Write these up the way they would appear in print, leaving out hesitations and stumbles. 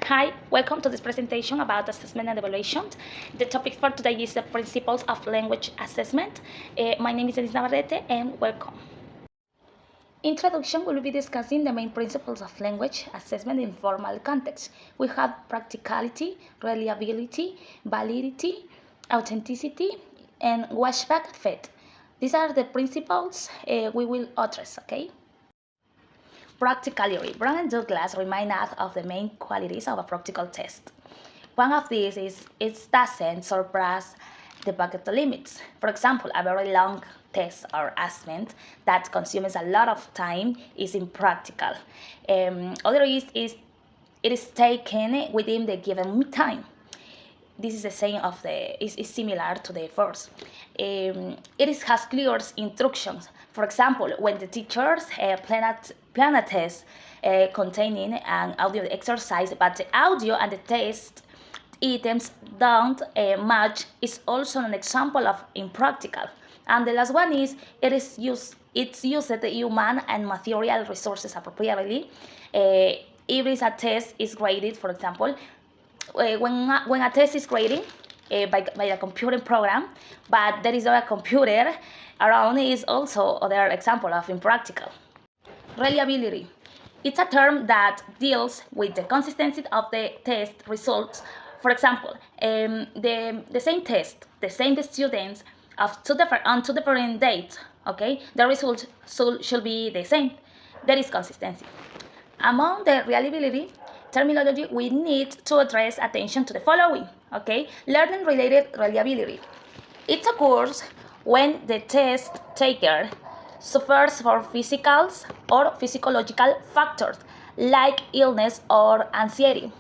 Hi, welcome to this presentation about assessment and evaluation. The topic for today is the principles of language assessment. My name is Denise Navarrete and welcome. Introduction, will be discussing the main principles of language assessment in formal context. We have practicality, reliability, validity, authenticity, and watchback effect. These are the principles we will address, okay? Practicality. Brown and Douglas remind us of the main qualities of a practical test. One of these is it doesn't surpass the bucket limits. For example, a very long test or assessment that consumes a lot of time is impractical. Other is it is taken within the given time. This is the same of the is similar to the first. Has clear instructions. For example, when the teachers plan a test containing an audio exercise, but the audio and the test items don't match, is also an example of impractical. And the last one is it's used the human and material resources appropriately. If a test is graded, for example, when a test is graded by a computing program, but there is not a computer around, is also other example of impractical. Reliability. It's a term that deals with the consistency of the test results. For example, the same test, the same students of on two different dates, okay, the results should be the same. There is consistency. Among the reliability terminology, we need to address attention to the following, okay? Learning related reliability. It occurs when the test taker suffers from physical or physiological factors like illness or anxiety.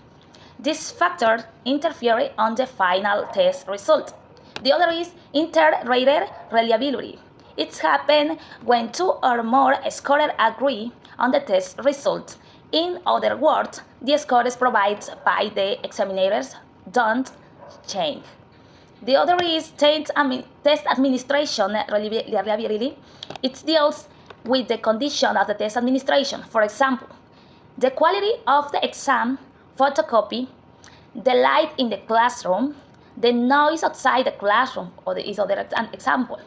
These factors interfere on the final test result. The other is inter-rater reliability. It happens when two or more scorers agree on the test result. In other words, the scores provided by the examiners don't change. The other is test administration reliability. It deals with the condition of the test administration. For example, the quality of the exam photocopy, the light in the classroom, the noise outside the classroom, is other example.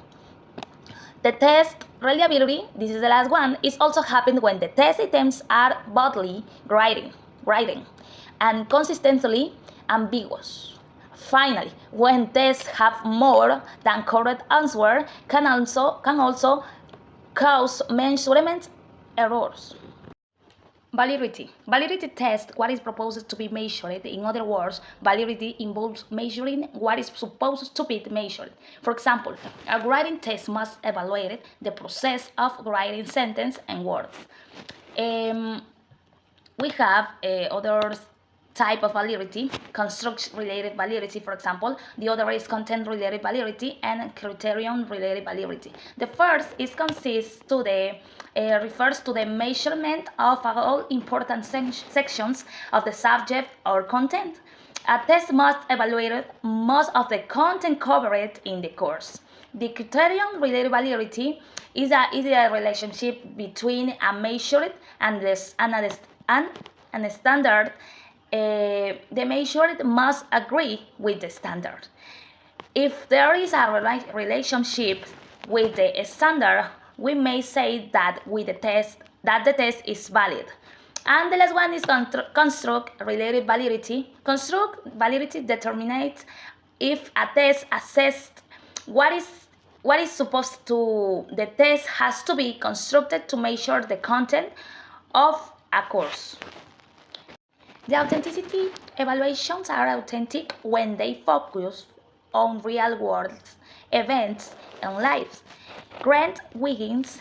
The test reliability, this is the last one, is also happened when the test items are boldly grading, and consistently ambiguous. Finally, when tests have more than correct answer, can also cause measurement errors. Validity. Validity tests what is proposed to be measured. In other words, validity involves measuring what is supposed to be measured. For example, a grading test must evaluate the process of grading sentence and words. We have other type of validity, construct-related validity, for example. The other is content-related validity and criterion-related validity. The first refers to the measurement of all important sections of the subject or content. A test must evaluate most of the content covered in the course. The criterion-related validity is a relationship between a measured and a standard. The measured must agree with the standard. If there is a relationship with the standard, we may say that the test is valid. And the last one is construct-related validity. Construct validity determines if a test assessed what is supposed to. The test has to be constructed to measure the content of a course. The authenticity evaluations are authentic when they focus on real-world events and lives. Grant Wiggins,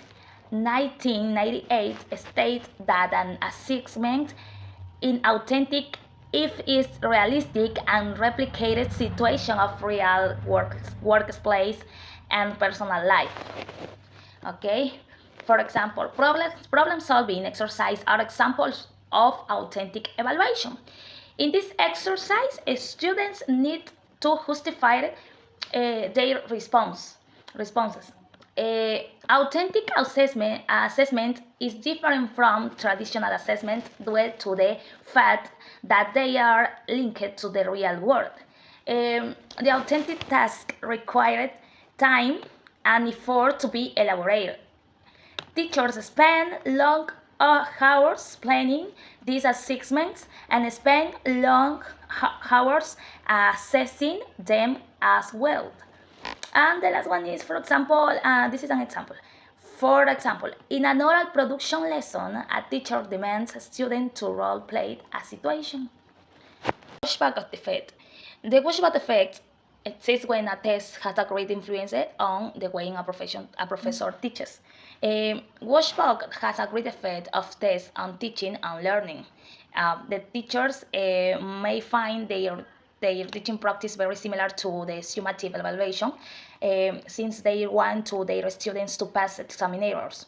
1998, states that an assessment is authentic if it's realistic and replicated situation of real workplace and personal life. Okay? For example, problem-solving exercises are examples of authentic evaluation. In this exercise, students need to justify their responses. Authentic assessment is different from traditional assessment due to the fact that they are linked to the real world. The authentic task required time and effort to be elaborated. Teachers spend long hours planning these assessments and spend long hours assessing them as well. And the last one is, for example, this is an example. For example, in an oral production lesson, a teacher demands a student to role play a situation. Washback effect. The washback effect exists when a test has a great influence on the way a professor teaches. Washback has a great effect of tests on teaching and learning. The teachers may find their teaching practice very similar to the summative evaluation, since they want their students to pass examinations.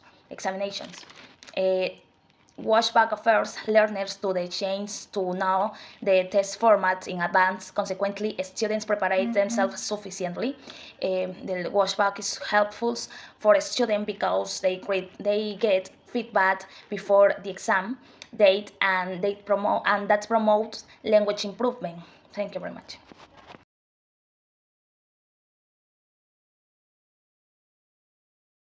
Washback offers learners to the chance to know the test format in advance. Consequently, students prepare themselves sufficiently. The washback is helpful for a student because they get feedback before the exam date, and that promotes language improvement. Thank you very much.